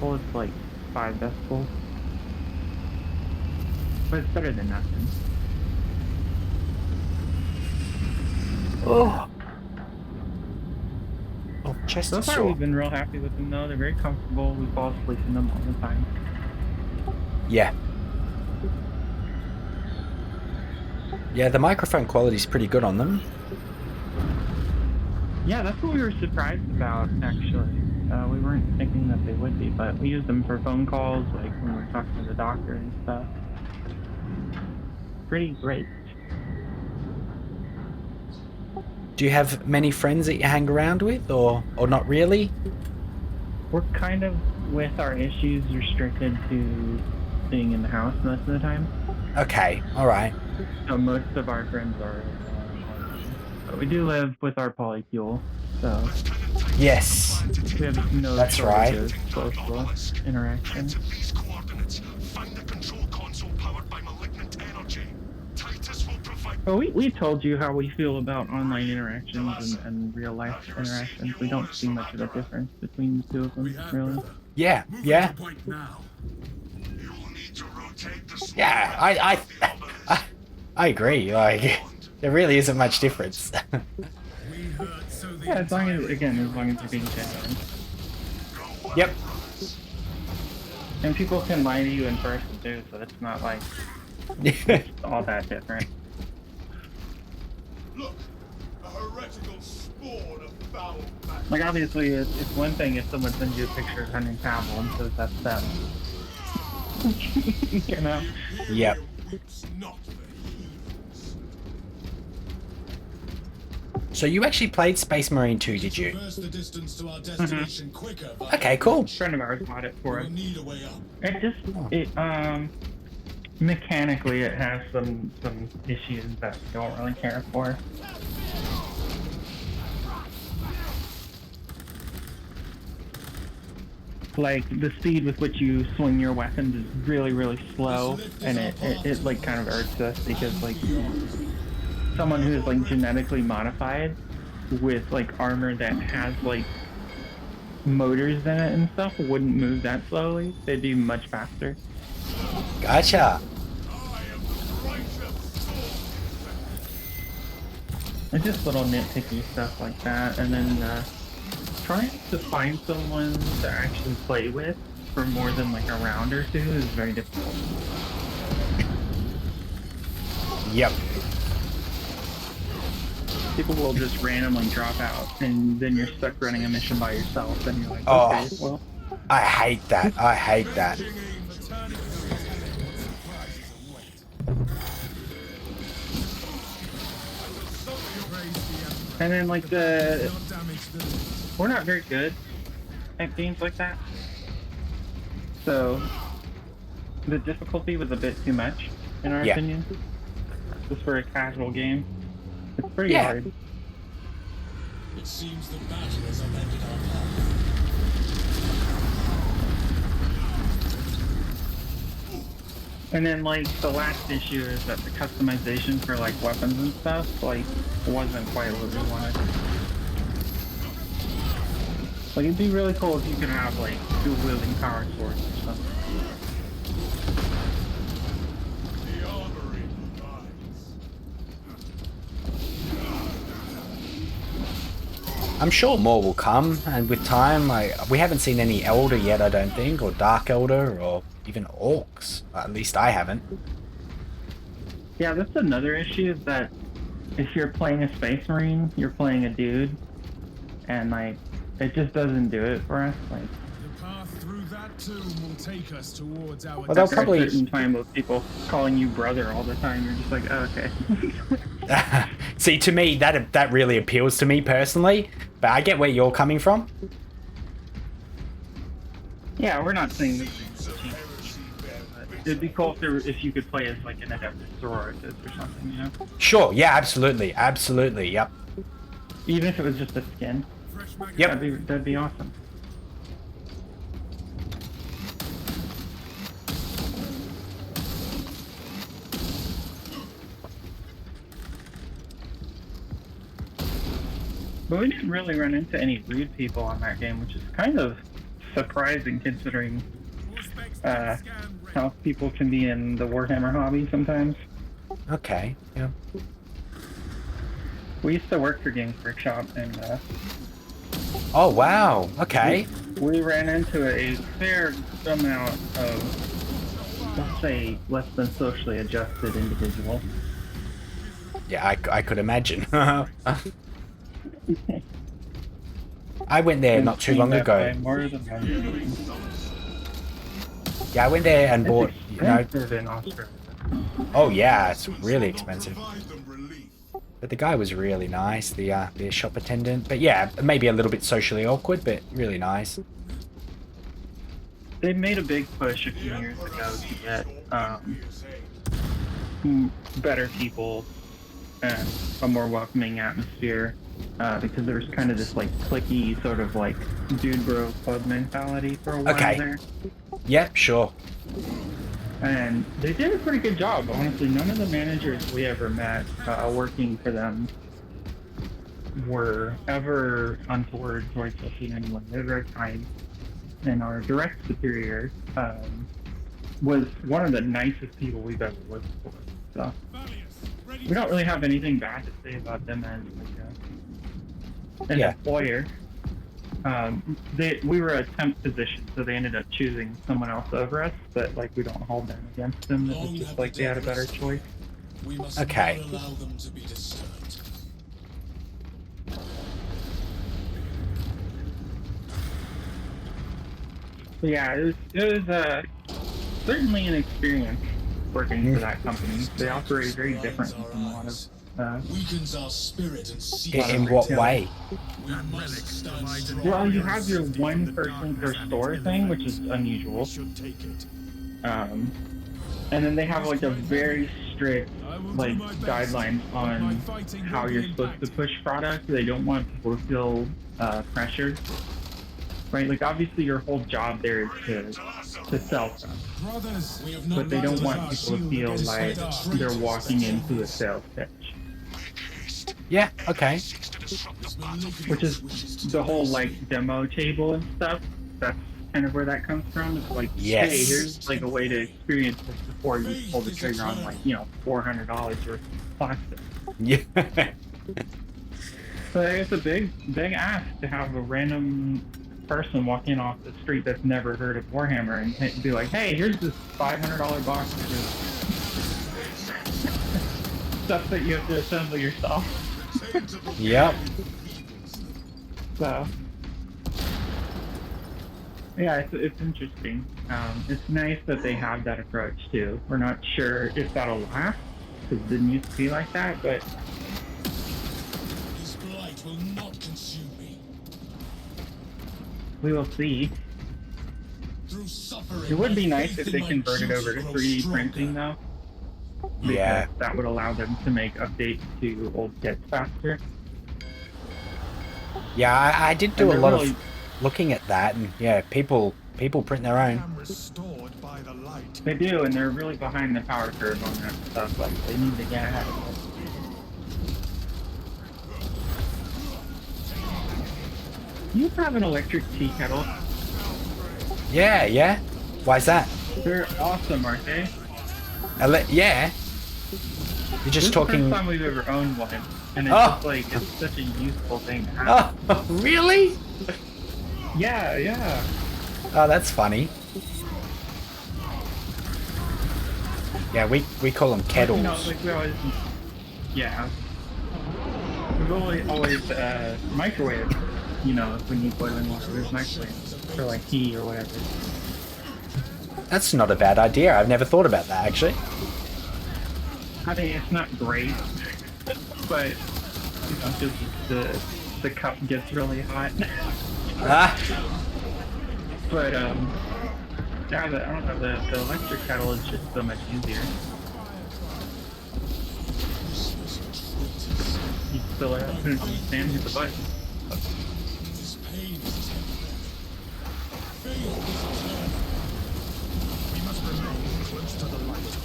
Well, it's like 5 decibels. But it's better than nothing. Oh. Oh, chest So is far, sore. we've been real happy with them, though. They're very comfortable. We fall asleep in them all the time. Yeah. Yeah, the microphone quality is pretty good on them. Yeah, that's what we were surprised about, actually. We weren't thinking that they would be, but we use them for phone calls, like when we're talking to the doctor and stuff. Pretty great. Do you have many friends that you hang around with, or not really? We're kind of, with our issues, restricted to being in the house most of the time. Okay, alright. So most of our friends are online. But we do live with our polyfuel, so Yes. we have no That's shortage right. of social interaction. Well, we told you how we feel about online interactions and real life interactions. We don't see much of a difference between the two of them, really. Yeah, yeah. Yeah, I agree. Like, there really isn't much difference. Yeah, as long as you're being genuine. Yep. And people can lie to you in person too, so it's not like all that different. Look, a heretical spawn of foul magic. Like, obviously, it's one thing if someone sends you a picture of hunting Pavel and says that's them. You know? Yep. It's not for heathens. So you actually played Space Marine 2, did you? Traverse the distance to our destination quicker. Okay, cool. A friend of ours bought it for us. We need a way up. Mechanically, it has some issues that we don't really care for. Like, the speed with which you swing your weapons is really, really slow, and it like kind of irks us because, like, someone who is like genetically modified with like armor that has like motors in it and stuff wouldn't move that slowly. They'd be much faster. Gotcha. It's just little nitpicky stuff like that, and then trying to find someone to actually play with for more than like a round or two is very difficult. Yep. People will just randomly drop out, and then you're stuck running a mission by yourself, and you're like, Oh. okay, well. I hate that. I hate that. And then like we're not very good at games like that. So the difficulty was a bit too much, in our opinion. Just for a casual game. It's pretty hard. It seems the battle has upended our path. And then like the last issue is that the customization for like weapons and stuff like wasn't quite what we wanted. Like, it'd be really cool if you could have like dual wielding power swords or something. The armory provides. I'm sure more will come, and with time, we haven't seen any Elder yet, I don't think, or Dark Elder, or even Orcs. At least I haven't. Yeah, that's another issue, is that if you're playing a Space Marine, you're playing a dude, and like, it just doesn't do it for us. Like, The path through that tomb will take us towards our Well, they'll after probably- a certain time with people calling you brother all the time, you're just like, oh, okay. See, to me, that really appeals to me personally, but I get where you're coming from. Yeah, we're not saying this is it'd be cool if you could play as like an Adeptus Sororitas or something, you know? Sure, yeah, absolutely, absolutely, yep. Even if it was just a skin. Yep. That'd be awesome. But we didn't really run into any rude people on that game, which is kind of surprising considering how people can be in the Warhammer hobby sometimes. Okay. Yeah. We used to work for Games Workshop, and Oh wow. Okay. we ran into a fair amount of, let's say, less than socially adjusted individuals. Yeah, I could imagine. I went there not too long ago. More than one. Yeah, I went there and bought, you know. Expensive in Australia. Oh yeah, it's really expensive. Provide them relief. But the guy was really nice, the shop attendant. But yeah, maybe a little bit socially awkward, but really nice. They made a big push a few years ago to get better people and a more welcoming atmosphere, because there was kind of this like cliquey sort of like dude bro club mentality for a while there. Yeah, sure. And they did a pretty good job. Honestly, none of the managers we ever met working for them were ever untoward towards us in any way. They were very kind. And our direct superior was one of the nicest people we've ever worked for. So we don't really have anything bad to say about them as like an employer. We were a temp position, so they ended up choosing someone else over us, but like we don't hold them against them. It was just like they had a better choice. We must Okay. not allow them to be disturbed. But yeah, it was certainly an experience working for that company. They operate very differently from a lot of Weakens our spirit and seek In what way? We must stand strong. well, you have your one person per store thing, which is unusual. And then they have like a very strict like guidelines on how you're supposed to push product. They don't want people to feel pressured. Right, like obviously your whole job there is to sell stuff, Brothers, We have but they don't want people to feel Shield like against they're walking into a sales pitch, Yeah, okay. which is the whole like demo table and stuff. That's kind of where that comes from. It's like, Yes. hey, here's like a way to experience this before you pull the trigger on like, you know, $400 worth of plastic. Yeah. So it's a big ask to have a random person walking off the street that's never heard of Warhammer and be like, hey, here's this $500 box of stuff that you have to assemble yourself. Yep. So yeah, it's interesting. It's nice that they have that approach too. We're not sure if that'll last because it didn't used to be like that, but This blight will not consume me. we will see. Through suffering, It would be my nice faith if in they my converted truth over to grows 3D stronger. printing though. Because Yeah. that would allow them to make updates to old kits faster. Yeah, I did do And a they're lot really- of looking at that, and yeah, people print their own. am restored by the light. They do, and they're really behind the power curve on that stuff. Like, they need to get ahead of it. You have an electric tea kettle. Yeah, yeah. Why's that? They're awesome, aren't they? Yeah. You're just This talking. is the first time we've ever owned one, and it's Oh. just like, it's such a useful thing to have. Oh, really? Yeah. Oh, that's funny. Yeah, we call them kettles. You know, like we always, yeah. We've always microwave. You know, if we need boiling water, there's microwave for like tea or whatever. That's not a bad idea. I've never thought about that actually. I mean, it's not great, but you know, just the cup gets really hot. Ah, But yeah, I don't know. The electric kettle is just so much easier. You fill it up, put it on the stand, hit the button. This pain is temporary. Faith is eternal. We must remain close to the light.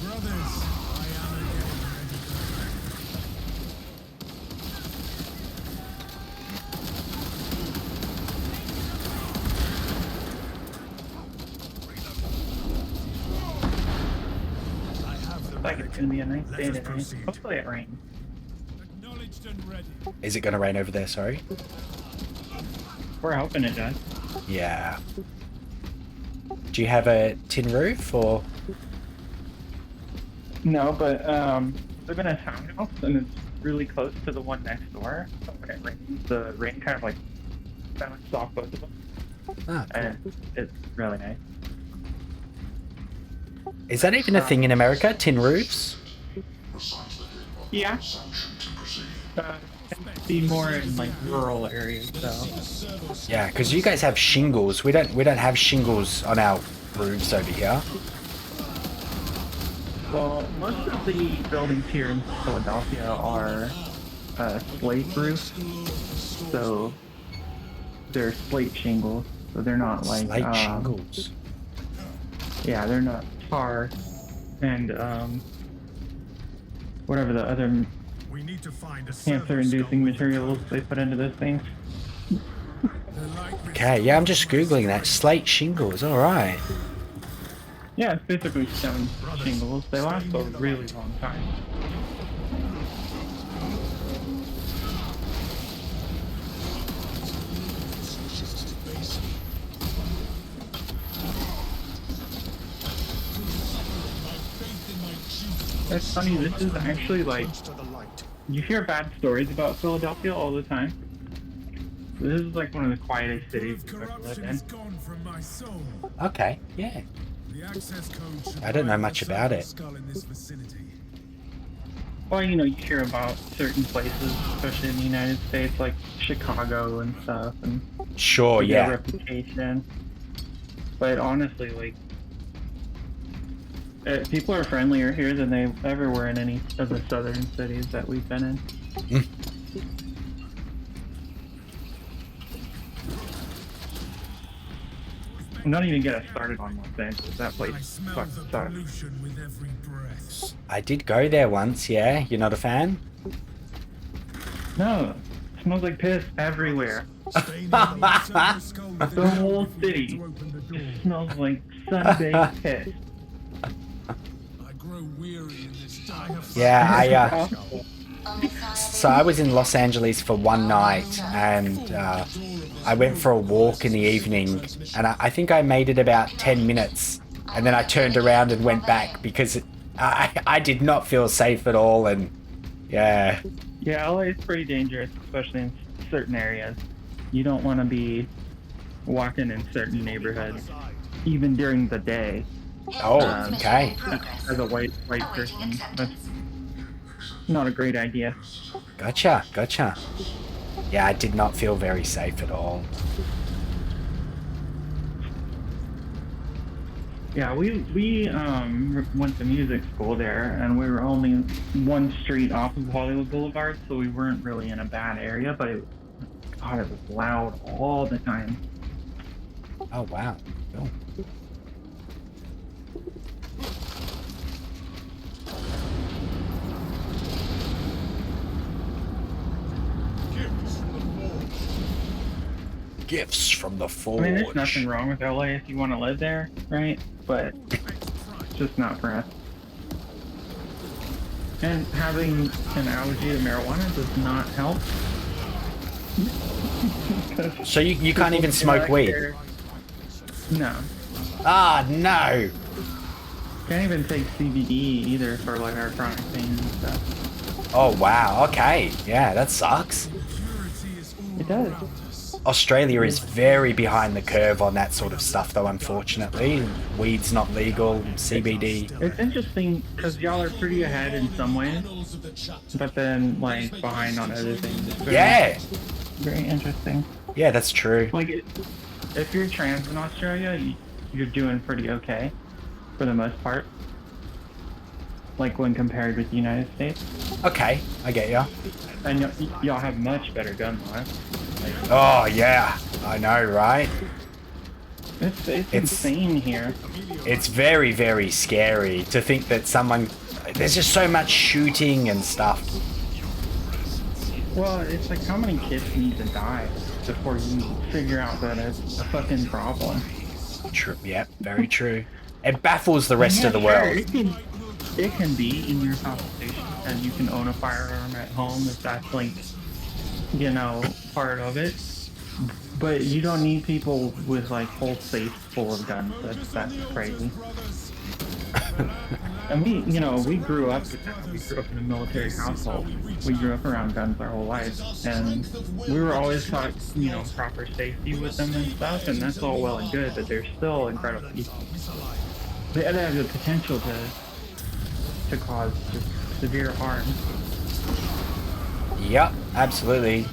Brothers, I am again ready to like it's gonna be a nice Let day us today. proceed. Hopefully it rains. Acknowledged and ready. Is it going to rain over there? Sorry. We're hoping it does. Yeah. Do you have a tin roof or? No, but live in a townhouse and it's really close to the one next door. So when it rains, the rain kind of like bounces off both of them, Ah, cool. and it's really nice. Is that even a thing in America? Tin roofs? Yeah. Be more in like rural areas, so. Yeah, because you guys have shingles. We don't have shingles on our roofs over here. Well, most of the buildings here in Philadelphia are slate roofs, so they're slate shingles, so they're not like Slate shingles. yeah, they're not tar and whatever the other We need to find a cancer-inducing materials they put into those things. Okay, yeah, I'm just googling that. Slate shingles. All right. Yeah, it's basically stone shingles. They last a really long time. That's funny, this is actually like, you hear bad stories about Philadelphia all the time. This is like one of the quietest cities you've ever lived in. Gone from my soul. Okay. Yeah. The access code should I don't know provide much a about it. skull in this vicinity. Well, you know, you hear about certain places, especially in the United States, like Chicago and stuff, and Sure. they get a Yeah. reputation. But honestly, like, people are friendlier here than they ever were in any of the southern cities that we've been in. Mm. I'm not even getting started on Los Angeles. That I place smell fucking the sucks. pollution with every breath. I did go there once. Yeah. You're not a fan? No, it smells like piss everywhere. Stay near the silver skull within The whole if you need city to open the door. It smells like sun-baked piss. I grow weary in this dire Yeah. So I was in Los Angeles for one night, and I went for a walk in the evening, and I think I made it about 10 minutes, and then I turned around and went back because I did not feel safe at all, and yeah. Yeah, LA is pretty dangerous, especially in certain areas. You don't want to be walking in certain neighborhoods, even during the day. Oh, okay. As a white person, that's not a great idea. Gotcha. Yeah, I did not feel very safe at all. Yeah, we went to music school there, and we were only one street off of Hollywood Boulevard, so we weren't really in a bad area. But God, it was loud all the time. Oh, wow. Cool. Gifts from the I forge. mean, there's nothing wrong with LA if you want to live there, right? But it's just not for us. And having an allergy to marijuana does not help. So you can't even smoke weed? No. Ah, no. Can't even take CBD either for like our chronic pain and stuff. Oh, wow. Okay. Yeah, that sucks. It does. Australia is very behind the curve on that sort of stuff, though, unfortunately. Weed's not legal, CBD. It's interesting because y'all are pretty ahead in some ways, but then like behind on other things. It's very, Yeah. very interesting. Yeah, that's true. Like if you're trans in Australia, you're doing pretty okay for the most part. Like when compared with the United States, Okay, I get ya. and y'all have much better gun laws. Like, Oh, yeah. I know, right? it's It's- insane here. It's very, very scary to think that someone... There's just so much shooting and stuff. Well, it's like how many kids need to die before you figure out that it's a fucking problem. True. Yeah, very true. It baffles the rest of the Yeah, sure, world. it can it can be in your compensation, and you can own a firearm at home if that's like, you know, part of it. But you don't need people with like whole safes full of guns. That's crazy. And we grew up with that. We grew up in a military household. We grew up around guns our whole lives, and we were always taught, proper safety with them and stuff. And that's all well and good, but they're still incredible people. They have the potential to cause just severe harm. Yep, absolutely.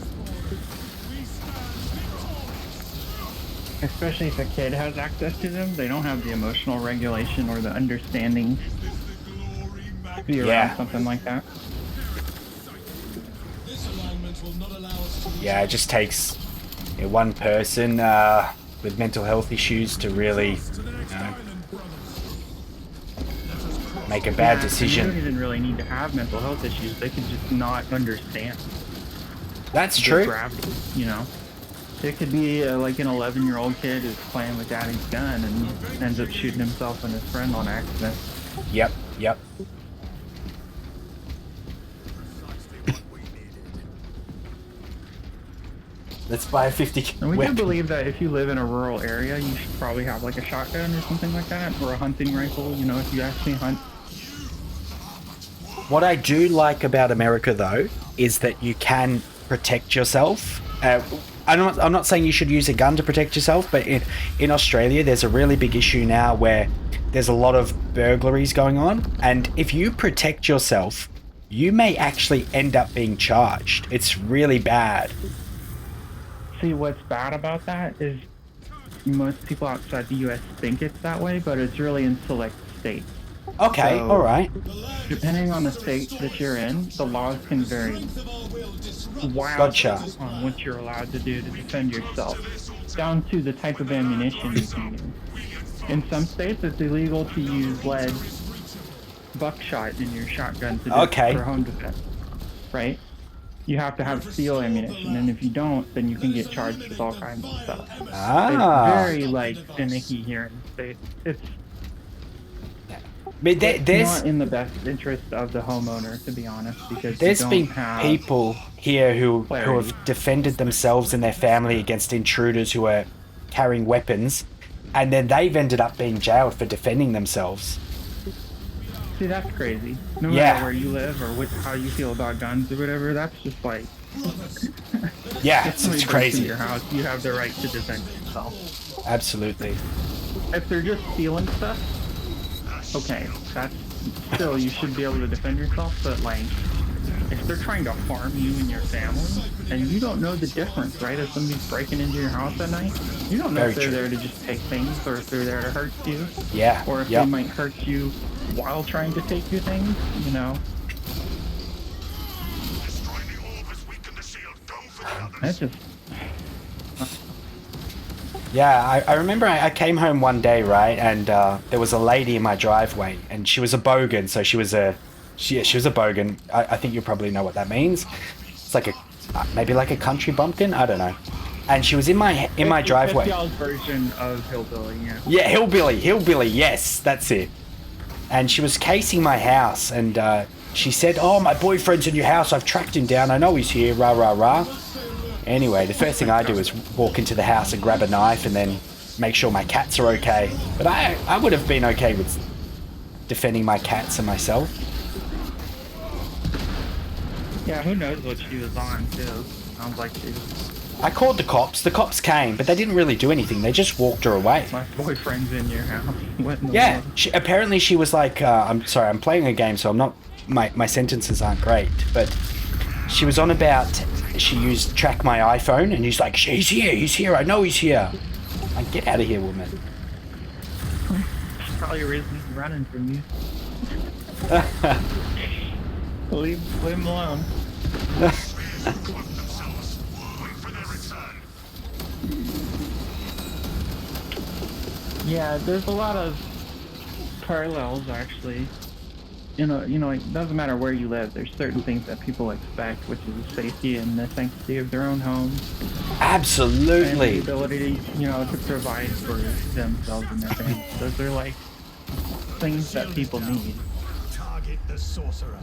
Especially if a kid has access to them, they don't have the emotional regulation or the understanding to be around something like that. Yeah, it just takes one person with mental health issues to really make a bad decision. You don't even really need to have mental health issues. They can just not understand. That's true. Gravity, It could be like an 11-year-old kid who's playing with daddy's gun and ends up shooting himself and his friend on accident. Yep. Let's buy a 50. And we do believe that if you live in a rural area, you should probably have like a shotgun or something like that, or a hunting rifle, if you actually hunt. What I do like about America, though, is that you can protect yourself. I'm not saying you should use a gun to protect yourself, but in Australia, there's a really big issue now where there's a lot of burglaries going on. And if you protect yourself, you may actually end up being charged. It's really bad. See, what's bad about that is most people outside the U.S. think it's that way, but it's really in select states. Okay, so, all right. Depending on the state that you're in, the laws can vary wildly Gotcha. on what you're allowed to do to defend yourself, down to the type of ammunition you can use. In some states, it's illegal to use lead buckshot in your shotgun for home defense, right? You have to have steel ammunition, and if you don't, then you can get charged with all kinds of stuff. It's very, finicky here in the States. It's not in the best interest of the homeowner, to be honest, because there's been people here who have defended themselves and their family against intruders who are carrying weapons, and then they've ended up being jailed for defending themselves. See, that's crazy. No matter where you live or how you feel about guns or whatever, that's just like... it's crazy. In your house, you have the right to defend yourself. Absolutely. If they're just stealing stuff, okay, that's still, you should be able to defend yourself, but if they're trying to harm you and your family, and you don't know the difference, right? If somebody's breaking into your house at night, you don't know if they're there to just take things or if they're there to hurt you. Yeah. Or if they might hurt you while trying to take your things, That's just... Yeah, I remember I came home one day, right, and there was a lady in my driveway, and she was a bogan, so she was a bogan. I think you probably know what that means. It's like maybe like a country bumpkin, I don't know. And she was in my driveway. It's y'all's version of hillbilly, yeah. Yeah, hillbilly, yes, that's it. And she was casing my house, and she said, "Oh, my boyfriend's in your house. I've tracked him down. I know he's here. Rah rah rah." Anyway, the first thing I do is walk into the house and grab a knife and then make sure my cats are okay. But I would have been okay with defending my cats and myself. Yeah, who knows what she was on, too. Sounds like she was... I called the cops. The cops came, but they didn't really do anything. They just walked her away. My boyfriend's in your house. What in the yeah, world? Apparently she was like, I'm sorry, I'm playing a game, so I'm not... My sentences aren't great, but she was on about... She used track my iPhone, and he's like, he's here, I know he's here. Like, get out of here, woman. Probably a reason he's running from you. leave him alone. Yeah, there's a lot of parallels, actually. It doesn't matter where you live. There's certain things that people expect, which is the safety and the sanctity of their own homes. Absolutely. And the ability, to provide for themselves and their families. Those are things that people need. the sorcerer.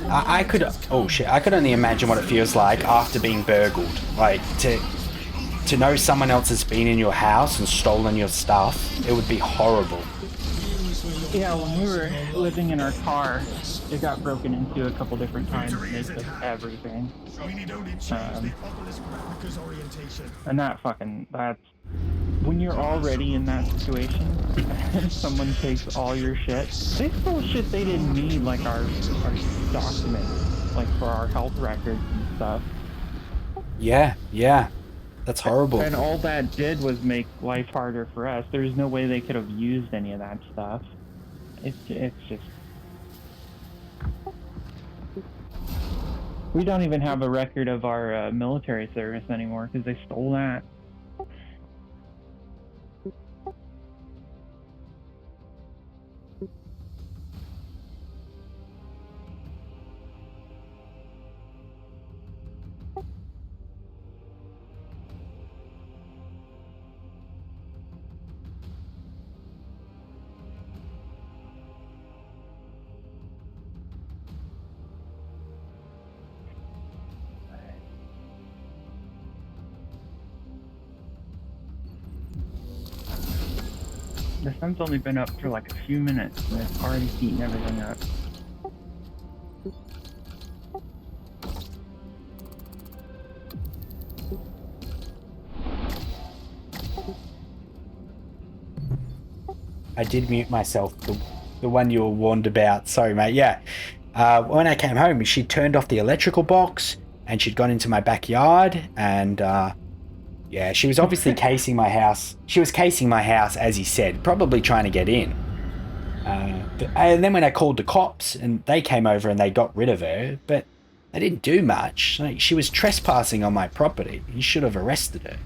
I could, oh shit, I could only imagine what it feels like after being burgled. Like, to know someone else has been in your house and stolen your stuff, it would be horrible. Yeah, when we were living in our car, it got broken into a couple different times and they took everything. We need only change the obelisk replica's orientation. And that's, when you're already in that situation and someone takes all your shit, they stole shit they didn't need, like our documents, like for our health records and stuff. Yeah, yeah. That's horrible. And all that did was make life harder for us. There's no way they could have used any of that stuff. It's just... We don't even have a record of our military service anymore because they stole that. The sun's only been up for like a few minutes and it's already heating everything up. I did mute myself, the one you were warned about. Sorry, mate. Yeah. When I came home, she turned off the electrical box and she'd gone into my backyard and yeah, she was obviously casing my house. She was casing my house, as he said, probably trying to get in. And then when I called the cops and they came over and they got rid of her, but they didn't do much. Like, she was trespassing on my property. You should have arrested her.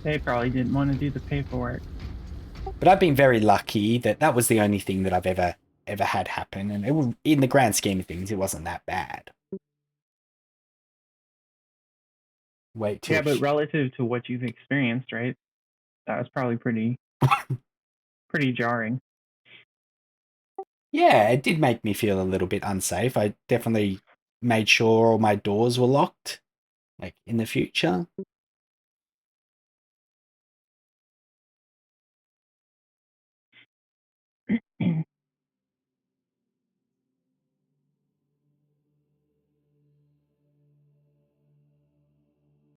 They probably didn't want to do the paperwork. But I've been very lucky that that was the only thing that I've ever had happen, and it was, in the grand scheme of things, it wasn't that bad. Wait till... Yeah, but relative to what you've experienced, right? That was probably pretty jarring. Yeah, it did make me feel a little bit unsafe. I definitely made sure all my doors were locked, like, in the future.